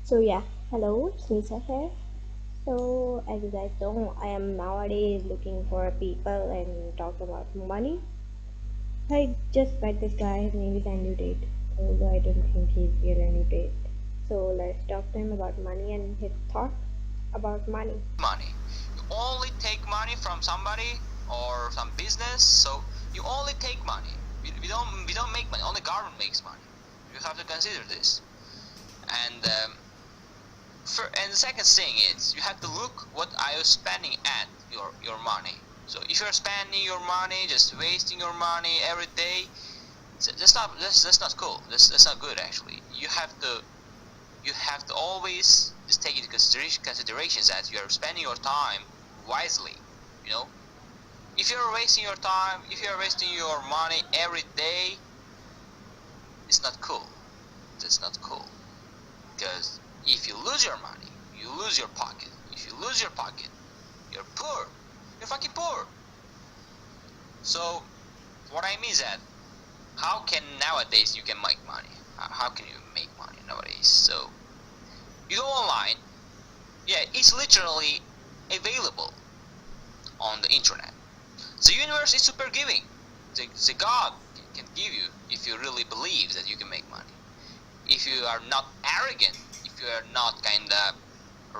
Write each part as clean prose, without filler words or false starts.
So yeah, hello, it's Misa here. So as you guys know, I am nowadays looking for people and talk about money. I just met this guy. His name is Andrew Tate. Although I don't think he's real Andrew Tate. So let's talk to him about money and his thoughts about money. Money. You only take money from somebody or some business, so you only take money. We don't make money. Only government makes money. You have to consider this. And and the second thing is you have to look what are you spending at your money. So if you're spending your money, just wasting your money every day, that's not cool. That's not good actually. You have to always just take into consideration that you are spending your time wisely. You know, if you're wasting your time, if you're wasting your money every day, it's not cool. That's not cool. Because if you lose your money, you lose your pocket. If you lose your pocket, you're poor. You're fucking poor. So what I mean is that how can nowadays you can make money? How can you make money nowadays? So you go online. Yeah, it's literally available on the internet. The universe is super giving. The God can give you if you really believe that you can make money. If you are not arrogant, if you are not kind of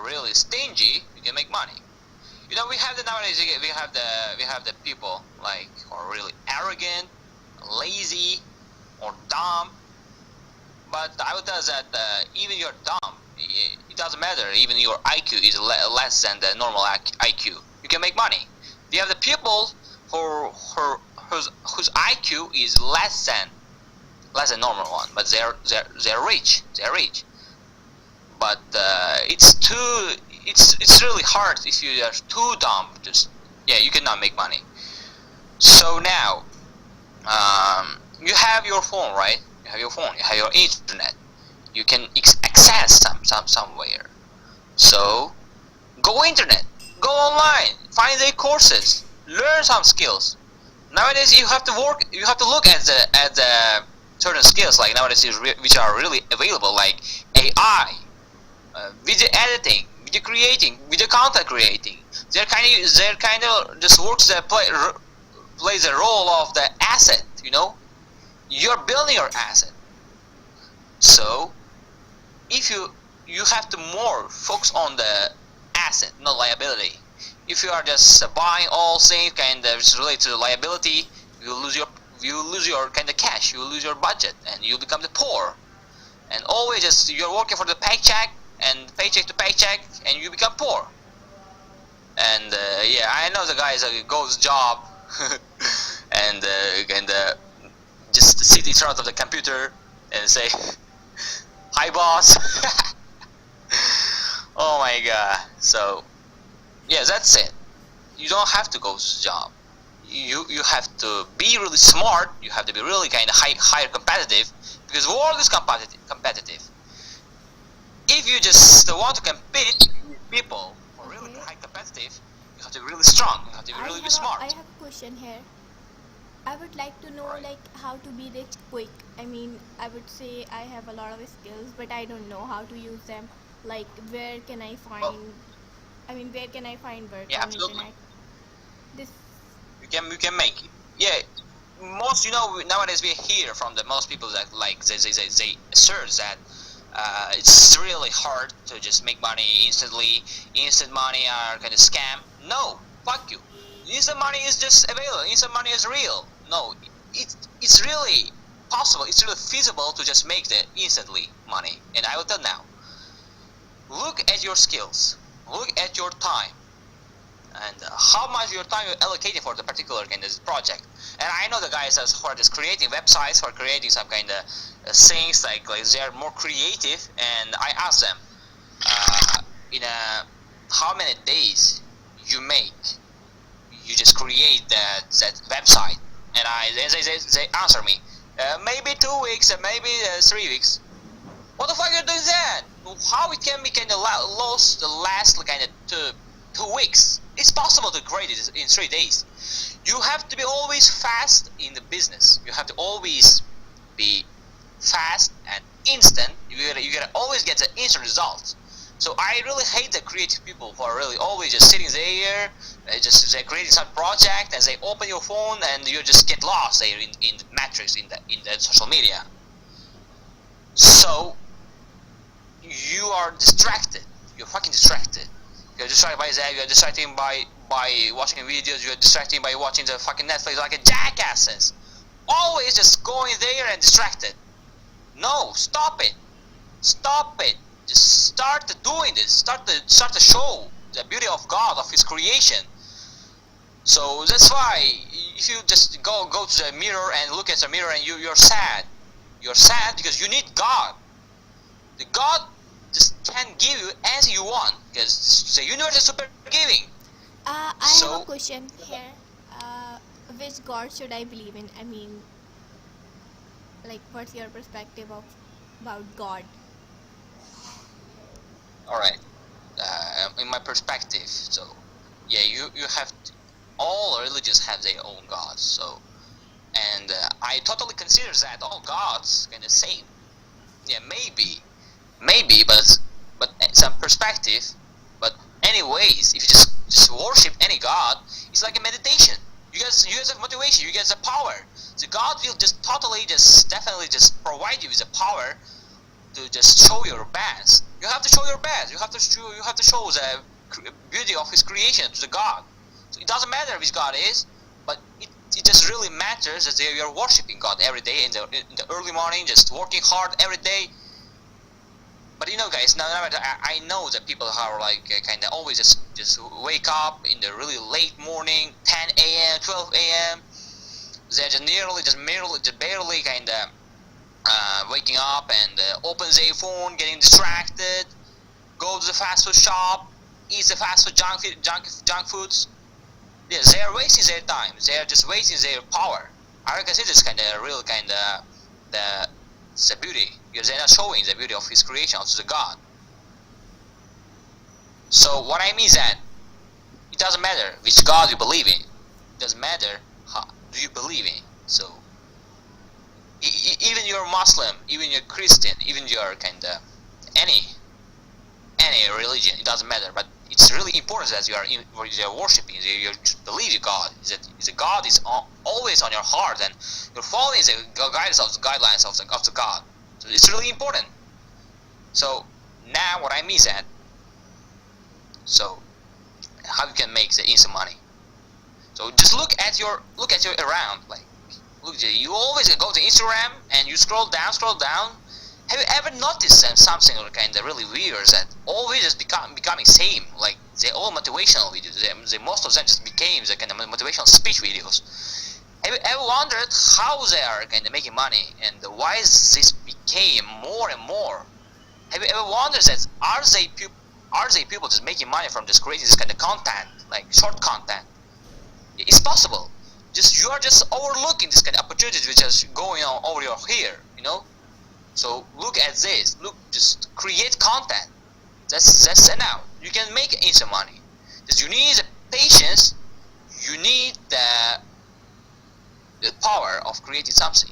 really stingy, you can make money. You know, we have the nowadays we have the people like who are really arrogant, lazy, or dumb. But I would tell you that even you're dumb, it doesn't matter. Even your IQ is less than the normal IQ. You can make money. You have the people whose IQ is less than normal one, but they're rich. They're rich. But it's really hard if you are too dumb. Just yeah, you cannot make money. So now, you have your phone, right? You have your phone. You have your internet. You can access somewhere. So go internet, go online, find the courses, learn some skills. Nowadays you have to work. You have to look at the certain skills like nowadays which are really available, like AI, video editing, video creating, video content creating. They're kind of just works that plays the role of the asset. You know, you're building your asset. So if you have to more focus on the asset, not liability. If you are just buying all things kind of related to liability, you lose your kind of cash, you lose your budget, and you become the poor. And always just you're working for the paycheck and paycheck to paycheck, and you become poor. And yeah, I know the guys goes job and just sit in front of the computer and say, "Hi, boss." Oh my god. So yeah, that's it. You don't have to go to the job. You have to be really smart. You have to be really kind of higher competitive, because the world is competitive. If you just want to compete with people who are really Okay. high competitive, you have to be really strong. You have to be really be I smart. have a question here. I would like to know Right. like how to be rich quick. I mean, I would say I have a lot of skills, but I don't know how to use them. Like where can I Well, find where can I find work yeah, on absolutely. internet? This You can make it. Yeah, most nowadays we hear from the most people that like they assert that it's really hard to just make money instantly. Instant money are kind of scam. No, fuck you. Instant money is just available. Instant money is real. No, it's really possible. It's really feasible to just make the instantly money. And I will tell now. Look at your skills. Look at your time and how much your time you're allocating for the particular kind of project. And I know the guys who are just creating websites, who are creating some kind of things like they are more creative. And I ask them, in how many days you make, you just create that website, and they answer me, maybe 2 weeks, and maybe 3 weeks. What the fuck are you doing that? How it can be kind of lost the last kind of 2 weeks? It's possible to create it in 3 days. You have to be always fast in the business. You have to always be fast and instant. You gotta always get the instant results. So I really hate the creative people who are really always just sitting there, just they're creating some project, and they open your phone and you just get lost there in the matrix in the social media. So you are distracted. You're fucking distracted. You're distracted by that. You're distracted by watching videos. You're distracted by watching the fucking Netflix like a jackasses. Always just going there and distracted. No, stop it. Stop it. Just start doing this. Start to show the beauty of God, of His creation. So that's why if you just go to the mirror and look at the mirror and you're sad. You're sad because you need God. The God just can't give you anything you want because the universe is super giving. I have a question here. Which God should I believe in? I mean, like, what's your perspective about God? All right. In my perspective, so yeah, you have all religions have their own gods. So, and I totally consider that all gods kind of same. Yeah, maybe, but some perspective. But anyways, if you just worship any god, it's like a meditation. You guys have motivation. You get the power. So God will just definitely provide you with the power to just show your best. You have to show your best. You have to show the beauty of His creation to the God. So it doesn't matter which God is, but it just really matters that you are worshiping God every day in the early morning, just working hard every day. But you know, guys, now I know that people are like kind of always just wake up in the really late morning, 10 a.m., 12 a.m. They're just barely kind of waking up and open their phone, getting distracted, go to the fast food shop, eat the fast food junk foods. Yeah, they are wasting their time. They are just wasting their power. I consider this kind of real kind of the beauty, because they're not showing the beauty of His creation to the God. So what I mean is that it doesn't matter which God you believe in. It doesn't matter how do you believe in. So even you're Muslim, even you're Christian, even you're kind of any religion, it doesn't matter. But it's really important that you are worshiping, you believe in God. That God is always on your heart, and you're following the guidelines of the God. So it's really important. So now what I mean is that, so how you can make the instant money. So just look at your around, like you always go to Instagram and you scroll down. Have you ever noticed something kind of really weird that always just becoming same? Like they're all motivational videos. Most of them just became the kind of motivational speech videos. Have you ever wondered how they are kind of making money and why this became more and more? Have you ever wondered that are they people just making money from just creating this kind of content, like short content? It's possible. You are just overlooking this kind of opportunities which is going on over your here, you know. So look at this. Just create content. That's enough. You can make instant money. Just you need the patience. You need the power of creating something.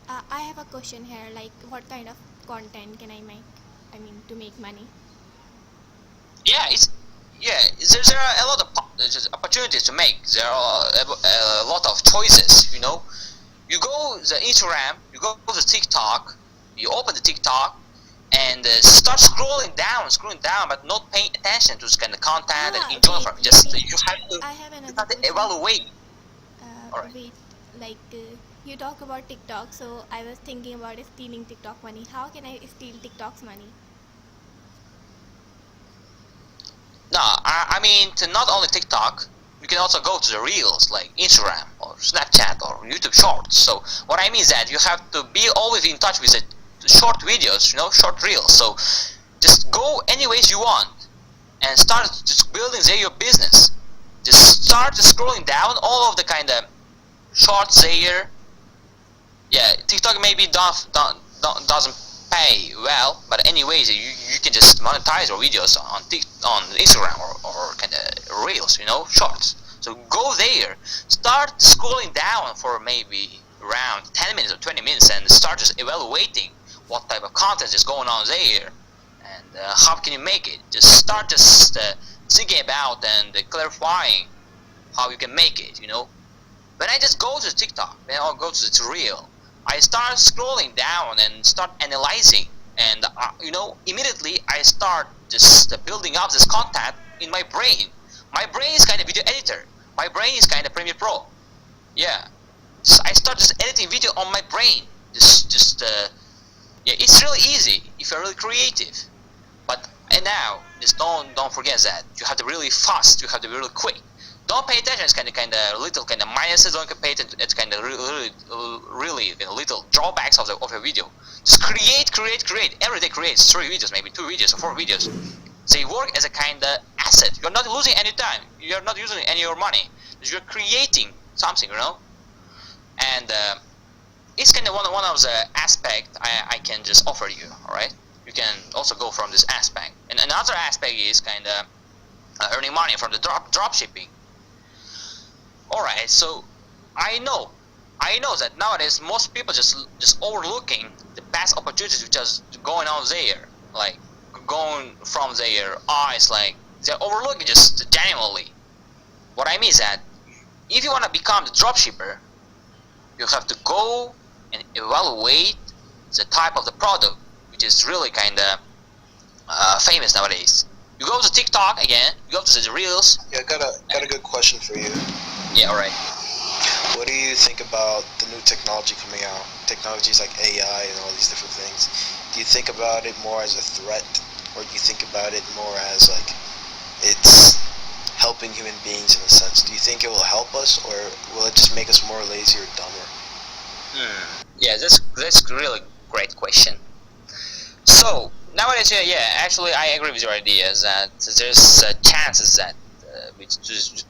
I have a question here. Like, what kind of content can I make? I mean, to make money. There are a lot of opportunities to make. There are a lot of choices. You know, you go to Instagram, you go to TikTok. You open the TikTok and start scrolling down, but not paying attention to this kind of content and enjoy from it. Just you have to evaluate. Alright. Wait, like you talk about TikTok, so I was thinking about stealing TikTok money. How can I steal TikTok's money? No, I mean to not only TikTok. You can also go to the Reels like Instagram or Snapchat or YouTube Shorts. So what I mean is that you have to be always in touch with the short videos, you know, short reels. So just go any ways you want and start just building your business. Just start scrolling down all of the kind of shorts there. Yeah, TikTok maybe doesn't pay well, but anyways, you can just monetize your videos on Instagram or kind of reels, you know, shorts. So go there, start scrolling down for maybe around 10 minutes or 20 minutes and start just evaluating what type of content is going on there, and how can you make it. Just start thinking about and clarifying how you can make it, you know. When I just go to TikTok, when I go to the reel, I start scrolling down and start analyzing, and you know, immediately I start just building up this content in my brain. My brain is kind of video editor. My brain is kind of Premiere Pro. Yeah, so I start just editing video on my brain. Yeah, it's really easy if you're really creative. But and now, just don't forget that you have to be really fast. You have to be really quick. Don't pay attention. It's kind of little kind of minuses. Don't pay attention. It's kind of really little drawbacks of your video. Just create. Every day create 3 videos, maybe 2 videos or 4 videos. They work as a kind of asset. You're not losing any time. You're not using any of your money. You're creating something, you know. And it's kind of one of the aspect I can just offer you. All right. You can also go from this aspect. And another aspect is kind of earning money from the drop shipping. Alright, so I know that nowadays most people just overlooking the past opportunities which are going on there, like going from their eyes, like they're overlooking just genuinely. What I mean is that if you want to become the dropshipper, you have to go and evaluate the type of the product which is really kind of famous nowadays. You go to TikTok again, you go to the reels. Yeah, got a good question for you. Yeah, alright. What do you think about the new technology coming out? Technologies like AI and all these different things. Do you think about it more as a threat, or do you think about it more as like it's helping human beings in a sense? Do you think it will help us, or will it just make us more lazy or dumber? Yeah, that's really great question. So nowadays, yeah, actually, I agree with your ideas that there's chances that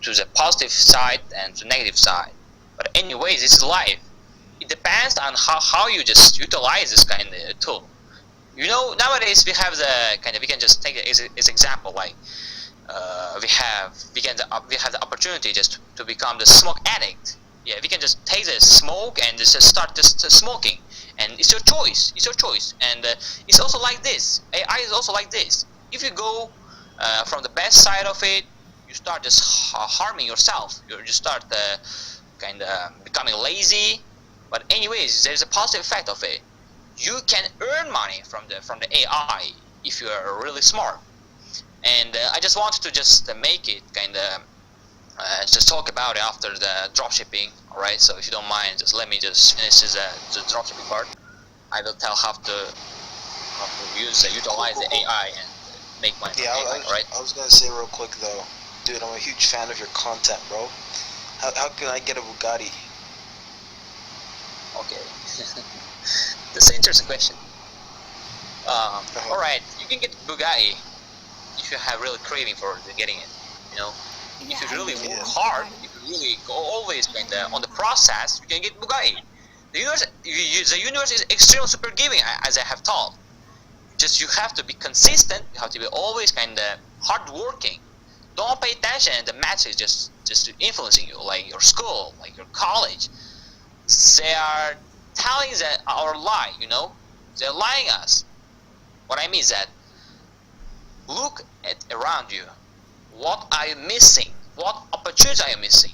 to the positive side and the negative side. But anyways, it's life. It depends on how you just utilize this kind of tool. You know, nowadays we have we can just take it as example, like we have the opportunity just to become the smoke addict. Yeah, we can just take the smoke and just start smoking, and it's your choice. It's your choice, and it's also like this. AI is also like this. If you go from the best side of it, you start just harming yourself. You just start kind of becoming lazy. But anyways, there's a positive effect of it. You can earn money from the AI if you are really smart. And I just wanted to just make it kind of just talk about it after the dropshipping. All right. So if you don't mind, just let me just finish the dropshipping part. I will tell how to utilize the AI and make money. Yeah, I was gonna say real quick though, dude, I'm a huge fan of your content, bro. How can I get a Bugatti? Okay, that's an interesting question. Alright, you can get Bugatti if you have really craving for getting it. You know, Yeah, if you really I work do. hard, if you really go always on the process, you can get Bugatti. The universe is extremely super giving, as I have told. Just you have to be consistent. You have to be always kind of hardworking. Don't pay attention and the match is just influencing you, like your school, like your college. They are telling that our lie, you know. They're lying us. What I mean is that look at around you. What are you missing? What opportunities are you missing?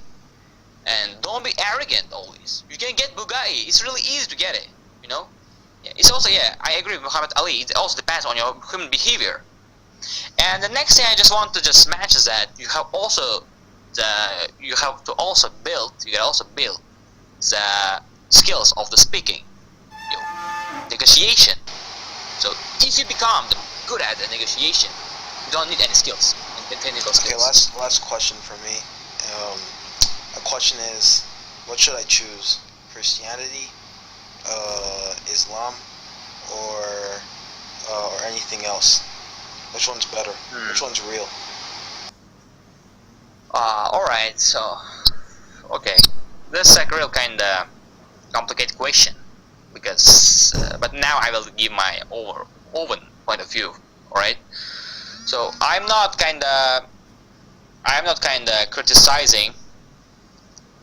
And don't be arrogant always. You can get Bugatti. It's really easy to get it, you know. Yeah, it's also, yeah, I agree with Muhammad Ali. It also depends on your human behavior. And the next thing I just want to just match is that you have to also build the skills of the speaking, you know, negotiation. So if you become good at the negotiation, you don't need any skills, technical skills. Okay, last question for me. A question is, what should I choose? Christianity, Islam, or anything else? Which one's better? Which one's real? Alright, so, okay. This is a real kind of complicated question. Because, but now I will give my open point of view, alright? So, I'm not kind of criticizing.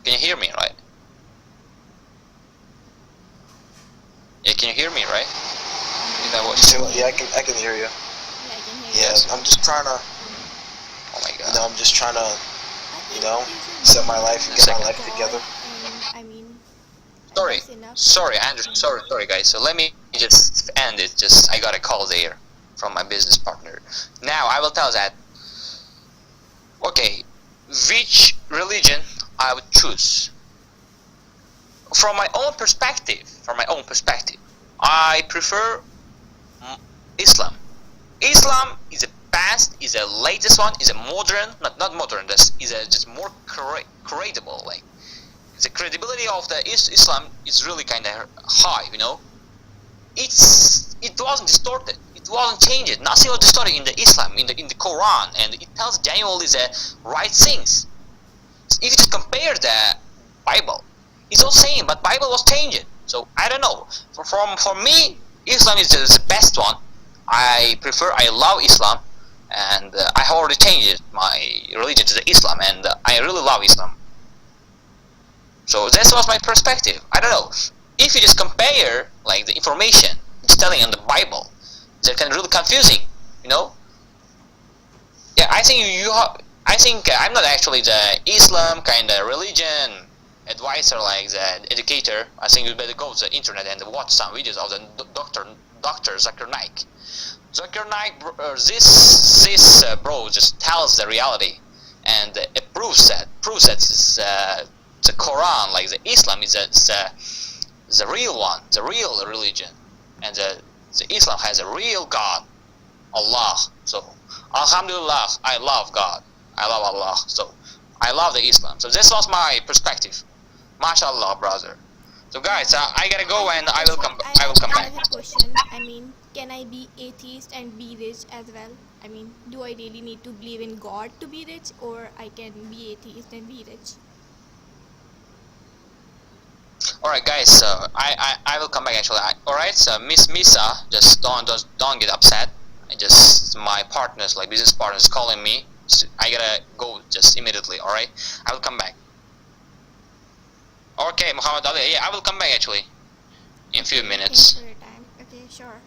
Can you hear me, right? Yeah, can you hear me, right? That You was. say what? Yeah, I can hear you. Yeah, I can hear Yeah, you. I'm just trying to, Oh my you know, god. I'm just trying to, I you think know, you should set my believe life in and get my Second. life God, together. and I mean, Sorry. that's enough. Sorry, Andrew. Sorry, guys. So let me just end it. Just I got a call there from my business partner. Now I will tell that. Okay, which religion I would choose? From my own perspective. I prefer Islam. Islam is a past, is a latest one, is a modern, not modern. This is a just more credible. Like the credibility of the Islam is really kind of high. You know, it wasn't distorted. It wasn't changed. Nothing was distorted in the Islam, in the Quran, and it tells genuinely the right things. If you just compare the Bible, it's all same, but Bible was changed. So I don't know. For me, Islam is the best one. I love Islam, and I have already changed my religion to the Islam, and I really love Islam. So that was my perspective. I don't know. If you just compare like the information it's telling in the Bible, that can really confusing. You know? Yeah, I think I think I'm not actually the Islam kind of religion advisor like the educator. I think you better go to the internet and watch some videos of the Dr. Zakir Naik. Zakir Naik, this bro just tells the reality, and it proves that the Quran, like the Islam, is the real one, the real religion, and the Islam has a real God, Allah. So Alhamdulillah, I love God, I love Allah. So I love the Islam. So this was my perspective. MashaAllah, brother. So guys, I gotta go and I will come. I will come I back. have a question. I mean, can I be atheist and be rich as well? I mean, do I really need to believe in God to be rich, or I can be atheist and be rich? Alright guys, so I will come back actually. Alright, so Miss Misa, just don't get upset. I just my partners, like business partners, calling me. So I gotta go just immediately. Alright, I will come back. Okay, Muhammad Ali. Yeah, I will come back actually in few Thanks minutes. for your time. Okay, sure.